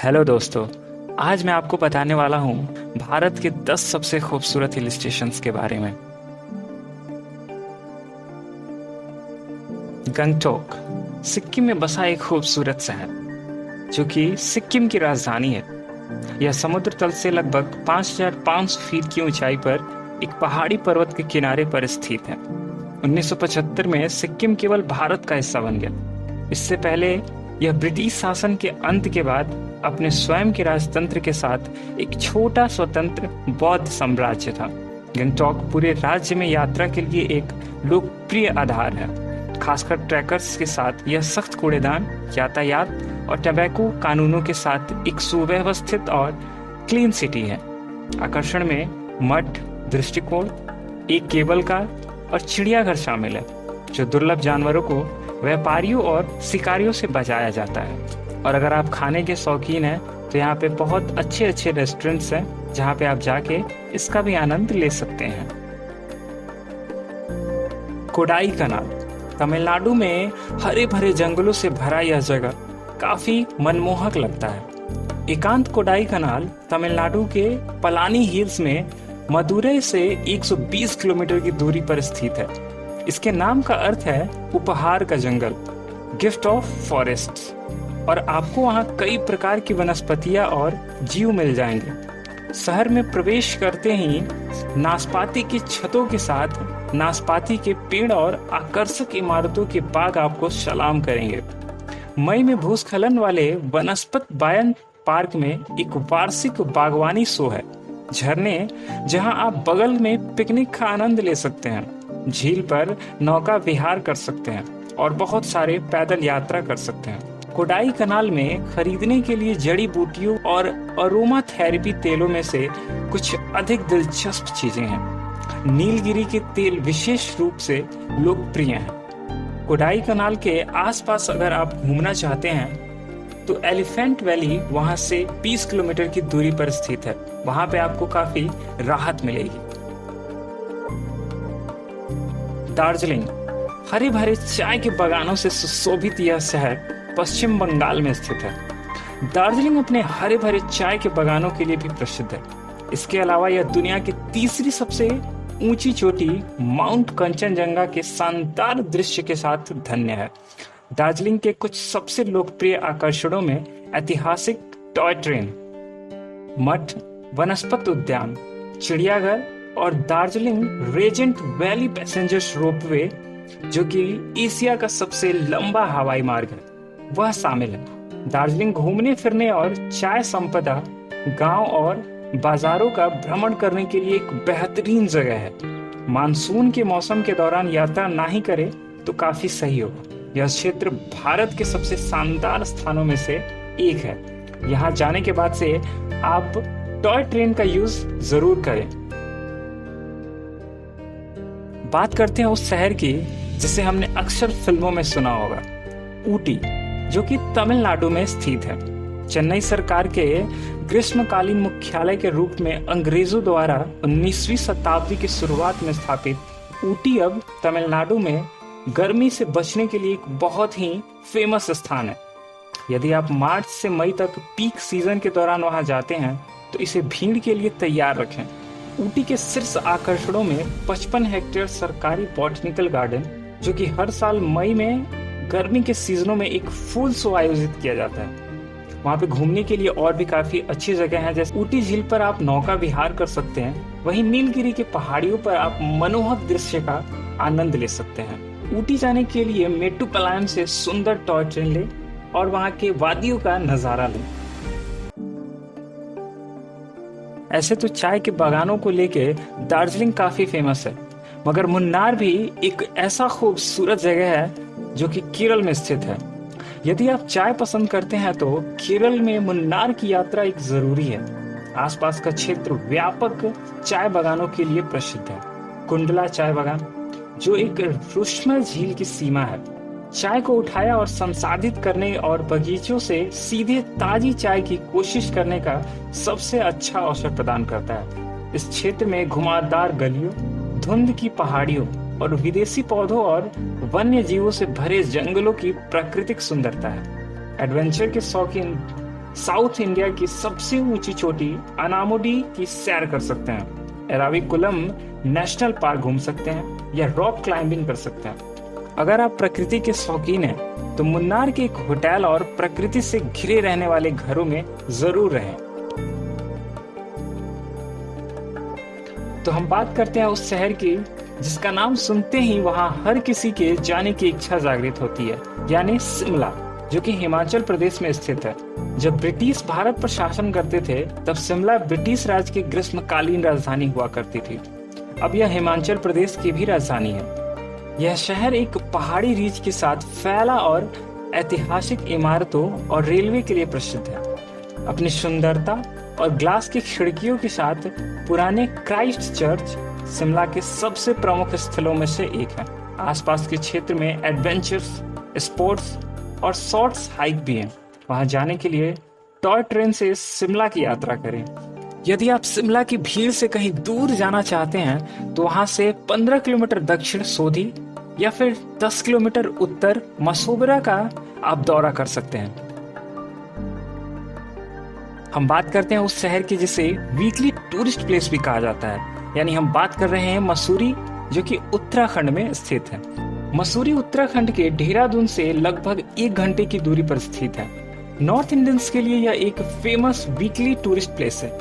Hello दोस्तों। आज मैं आपको बताने वाला हूँ भारत के 10 सबसे खूबसूरत हिल स्टेशंस के बारे में। गंगटोक सिक्किम में बसा एक खूबसूरत शहर जो कि सिक्किम की राजधानी है। यह समुद्र तल से लगभग 5,500 फीट की ऊंचाई पर एक पहाड़ी पर्वत के किनारे पर स्थित है। 1975 में सिक्किम केवल भारत का हिस्सा बन गया। इससे पहले यह ब्रिटिश शासन के अंत के बाद अपने स्वयं के राजतंत्र के साथ एक छोटा स्वतंत्र बौद्ध साम्राज्य था। गंगटोक पूरे राज्य में यात्रा के लिए एक लोकप्रिय आधार है। खासकर ट्रैकर्स के साथ यह सख्त कूड़ेदान, यातायात और टबैको कानूनों के साथ एक सुव्यवस्थित और क्लीन सिटी है। आकर्षण में मठ, दृष्टिकोण, एक केबल कार और चिड़ियाघर शामिल है जो दुर्लभ जानवरों को व्यापारियों और शिकारियों से बचाया जाता है। और अगर आप खाने के शौकीन हैं तो यहाँ पे बहुत अच्छे अच्छे रेस्टोरेंट्स हैं जहाँ पे आप जाके इसका भी आनंद ले सकते हैं। कोडाई कनाल तमिलनाडु में हरे भरे जंगलों से भरा यह जगह काफी मनमोहक लगता है। एकांत कोडाई कनाल तमिलनाडु के पलानी हिल्स में मदुरै से 120 किलोमीटर की दूरी पर स्थित है। इसके नाम का अर्थ है उपहार का जंगल, गिफ्ट ऑफ फॉरेस्ट, और आपको वहाँ कई प्रकार की वनस्पतियाँ और जीव मिल जाएंगे। शहर में प्रवेश करते ही नाशपाती की छतों के साथ नाशपाती के पेड़ और आकर्षक इमारतों के बाग आपको सलाम करेंगे। मई में भूस्खलन वाले वनस्पत बायन पार्क में एक वार्षिक बागवानी शो है। झरने जहां आप बगल में पिकनिक का आनंद ले सकते हैं, झील पर नौका विहार कर सकते हैं और बहुत सारे पैदल यात्रा कर सकते हैं। कोडाई कनाल में खरीदने के लिए जड़ी बूटियों और अरोमा थेरेपी तेलों में से कुछ अधिक दिलचस्प चीजें हैं। नीलगिरी के तेल विशेष रूप से लोकप्रिय हैं। कोडाई कनाल के आसपास अगर आप घूमना चाहते हैं तो एलिफेंट वैली वहां से 20 किलोमीटर की दूरी पर स्थित है। वहां पे आपको काफी राहत मिलेगी। दार्जिलिंग हरे भरे चाय के बागानों से सुशोभित यह शहर पश्चिम बंगाल में स्थित है। दार्जिलिंग अपने हरे भरे चाय के बागानों के लिए भी प्रसिद्ध है। इसके अलावा यह दुनिया की तीसरी सबसे ऊंची चोटी माउंट कंचनजंगा के शानदार दृश्य के साथ धन्य है। दार्जिलिंग के कुछ सबसे लोकप्रिय आकर्षणों में ऐतिहासिक टॉय ट्रेन, मठ, वनस्पति उद्यान, चिड़ियाघर और Darjeeling Regent valley passengers ropeway जो कि एशिया का सबसे लंबा हवाई मार्ग है, वह शामिल है। दार्जिलिंग घूमने फिरने और चाय संपदा, गांव और बाजारों का भ्रमण करने के लिए एक बेहतरीन जगह है। मानसून के मौसम के दौरान यात्रा ना ही करें तो काफी सही होगा। यह क्षेत्र भारत के सबसे शानदार स्थानों में से एक है। यहाँ जाने के बाद से आप टॉय ट्रेन का यूज जरूर करें। बात करते हैं उस शहर की जिसे हमने अक्सर फिल्मों में सुना होगा, ऊटी, जो कि तमिलनाडु में स्थित है। चेन्नई सरकार के ग्रीष्मकालीन मुख्यालय के रूप में अंग्रेजों द्वारा 19वीं शताब्दी की शुरुआत में स्थापित ऊटी अब तमिलनाडु में गर्मी से बचने के लिए एक बहुत ही फेमस स्थान है। यदि आप मार्च से मई तक पीक सीजन के दौरान वहां जाते हैं तो इसे भीड़ के लिए तैयार रखें। ऊटी के शीर्ष आकर्षणों में 55 हेक्टेयर सरकारी बॉटनिकल गार्डन, जो कि हर साल मई में गर्मी के सीजनों में एक फूल शो आयोजित किया जाता है। वहाँ पे घूमने के लिए और भी काफी अच्छी जगह है, जैसे ऊटी झील पर आप नौका विहार कर सकते हैं। वहीं नीलगिरी के पहाड़ियों पर आप मनोहर दृश्य का आनंद ले सकते हैं। ऊटी जाने के लिए मेट्टुपालयम से सुंदर टॉय ट्रेन लें और वहाँ के वादियों का नजारा लें। ऐसे तो चाय के बागानों को लेके दार्जिलिंग काफी फेमस है, मगर मुन्नार भी एक ऐसा खूबसूरत जगह है जो कि केरल में स्थित है। यदि आप चाय पसंद करते हैं तो केरल में मुन्नार की यात्रा एक जरूरी है। आसपास का क्षेत्र व्यापक चाय बागानों के लिए प्रसिद्ध है। कुंडला चाय बागान, जो एक रुष्म झील की सीमा है, चाय को उठाया और संसाधित करने और बगीचों से सीधे ताजी चाय की कोशिश करने का सबसे अच्छा अवसर प्रदान करता है। इस क्षेत्र में घुमावदार गलियों, धुंध की पहाड़ियों और विदेशी पौधों और वन्य जीवों से भरे जंगलों की प्राकृतिक सुंदरता है। एडवेंचर के शौकीन साउथ इंडिया की सबसे ऊंची चोटी अनामुडी की सैर कर सकते हैं, एराविकुलम नेशनल पार्क घूम सकते हैं या रॉक क्लाइंबिंग कर सकते हैं। अगर आप प्रकृति के शौकीन हैं तो मुन्नार के एक होटल और प्रकृति से घिरे रहने वाले घरों में जरूर रहें। तो हम बात करते हैं उस शहर की जिसका नाम सुनते ही वहां हर किसी के जाने की इच्छा जागृत होती है, यानी शिमला, जो कि हिमाचल प्रदेश में स्थित है। जब ब्रिटिश भारत पर शासन करते थे तब शिमला ब्रिटिश राज की ग्रीष्मकालीन राजधानी हुआ करती थी। अब यह हिमाचल प्रदेश की भी राजधानी है। यह शहर एक पहाड़ी रीच के साथ फैला और ऐतिहासिक इमारतों और रेलवे के लिए प्रसिद्ध है। अपनी सुंदरता और ग्लास की खिड़कियों के साथ पुराने क्राइस्ट चर्च शिमला के सबसे प्रमुख स्थलों में से एक है। आसपास के क्षेत्र में एडवेंचर्स, स्पोर्ट्स और शॉर्ट्स हाइक भी हैं। वहां जाने के लिए टॉय ट्रेन से शिमला की यात्रा करें। यदि आप शिमला की भीड़ से कहीं दूर जाना चाहते हैं तो वहां से 15 किलोमीटर दक्षिण सोधी या फिर 10 किलोमीटर उत्तर मसोबरा का आप दौरा कर सकते हैं। हम बात करते हैं उस शहर की जिसे वीकली टूरिस्ट प्लेस भी कहा जाता है, यानी हम बात कर रहे हैं मसूरी, जो कि उत्तराखंड में स्थित है। मसूरी उत्तराखंड के देहरादून से लगभग 1 घंटे की दूरी पर स्थित है। नॉर्थ इंडियंस के लिए यह एक फेमस वीकली टूरिस्ट प्लेस है,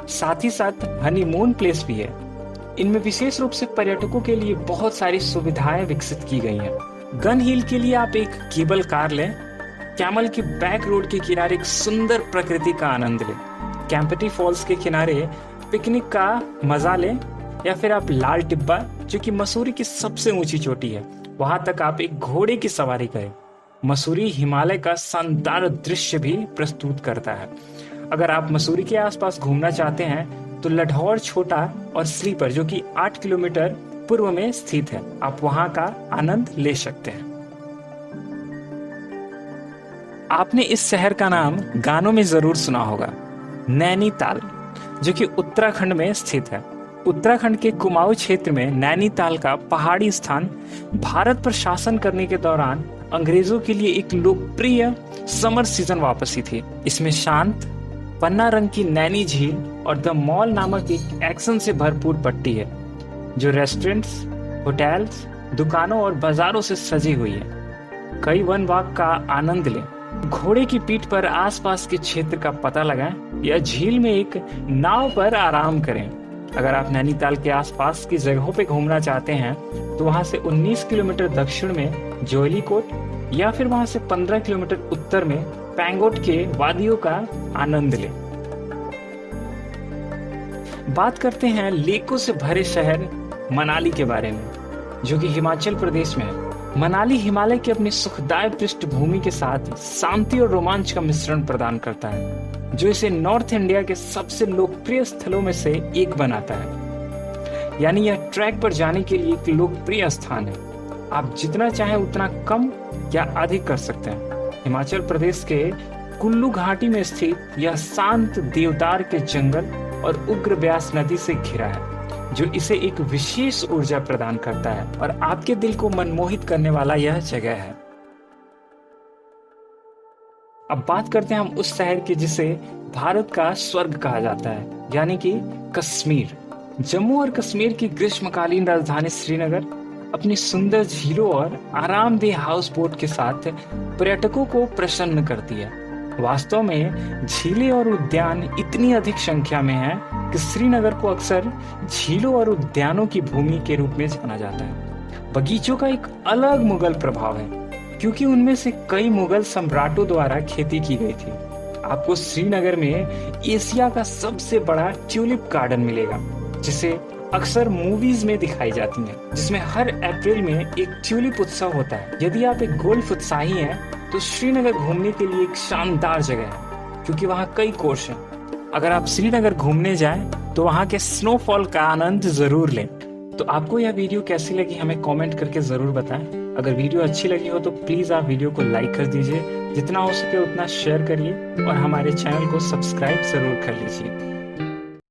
साथ ही साथ हनीमून प्लेस भी है। इनमें विशेष रूप से पर्यटकों के लिए बहुत सारी सुविधाएं विकसित की गई हैं। गन हिल के लिए आप एक केबल कार लें, कैमल के बैक रोड के किनारे एक सुंदर प्रकृति का आनंद लें, कैंपटी फॉल्स के किनारे पिकनिक का मजा लें, या फिर आप लाल टिब्बा, जो कि मसूरी की सबसे ऊंची चोटी है, वहां तक आप एक घोड़े की सवारी करें। मसूरी हिमालय का शानदार दृश्य भी प्रस्तुत करता है। अगर आप मसूरी के आसपास घूमना चाहते हैं तो लढौर छोटा और स्लीपर, जो कि 8 किलोमीटर पूर्व में स्थित है, आप वहां का आनंद ले सकते हैं। आपने इस शहर का नाम गानों में जरूर सुना होगा, नैनीताल, जो कि उत्तराखंड में स्थित है। उत्तराखंड के कुमाऊं क्षेत्र में नैनीताल का पहाड़ी स्थान भारत पर शासन करने के दौरान अंग्रेजों के लिए एक लोकप्रिय समर सीजन वापसी थी। इसमें शांत पन्ना रंग की नैनी झील और द मॉल नामक एक एक्शन से भरपूर पट्टी है, जो रेस्टोरेंट्स, होटल्स, दुकानों और बाजारों से सजी हुई है। कई वन वॉक का आनंद लें, घोड़े की पीठ पर आसपास के क्षेत्र का पता लगाएं या झील में एक नाव पर आराम करें। अगर आप नैनीताल के आसपास की जगहों पे घूमना चाहते हैं तो वहां से 19 किलोमीटर दक्षिण में जोलीकोट या फिर वहां से 15 किलोमीटर उत्तर में पैंगोट के वादियों का आनंद लें। बात करते हैं लेकों से भरे शहर मनाली के बारे में, जो कि हिमाचल प्रदेश में है। मनाली हिमालय की अपनी सुखदायक पृष्ठभूमि के साथ शांति और रोमांच का मिश्रण प्रदान करता है, जो इसे नॉर्थ इंडिया के सबसे लोकप्रिय स्थलों में से एक बनाता है। यानी यह ट्रैक पर जाने के लिए एक लोकप्रिय स्थान है। आप जितना चाहें उतना कम या अधिक कर सकते हैं। हिमाचल प्रदेश के कुल्लू घाटी में स्थित यह शांत देवदार के जंगल और उग्र ब्यास नदी से घिरा है, जो इसे एक विशेष ऊर्जा प्रदान करता है और आपके दिल को मनमोहित करने वाला यह जगह है। अब बात करते हैं हम उस शहर की जिसे भारत का स्वर्ग कहा जाता है, यानी कि कश्मीर। जम्मू और कश्मीर की ग्रीष्मकालीन राजधानी श्रीनगर अपनी सुंदर झीलों और आरामदेह हाउस बोट के साथ पर्यटकों को प्रसन्न करती है। वास्तव में झीलें और उद्यान इतनी अधिक संख्या में हैं कि श्रीनगर को अक्सर झीलों और उद्यानों की भूमि के रूप में जाना जाता है। बगीचों का एक अलग मुगल प्रभाव है, क्योंकि उनमें से कई मुगल सम्राटों द्वारा खेती की गई थी। आपको श्रीनगर में एशिया का सबसे बड़ा ट्यूलिप गार्डन मिलेगा, जिसे अक्सर मूवीज में दिखाई जाती हैं, जिसमें हर अप्रैल में एक ट्यूलिप उत्सव होता है। यदि आप एक गोल्फ उत्साही हैं तो श्रीनगर घूमने के लिए एक शानदार जगह है, क्योंकि वहाँ कई कोर्स हैं। अगर आप श्रीनगर घूमने जाएं तो वहाँ के स्नोफॉल का आनंद जरूर लें। तो आपको यह वीडियो कैसी लगी हमें कमेंट करके जरूर बताएं। अगर वीडियो अच्छी लगी हो तो प्लीज आप वीडियो को लाइक कर दीजिए, जितना हो सके उतना शेयर करिए और हमारे चैनल को सब्सक्राइब जरूर कर लीजिए।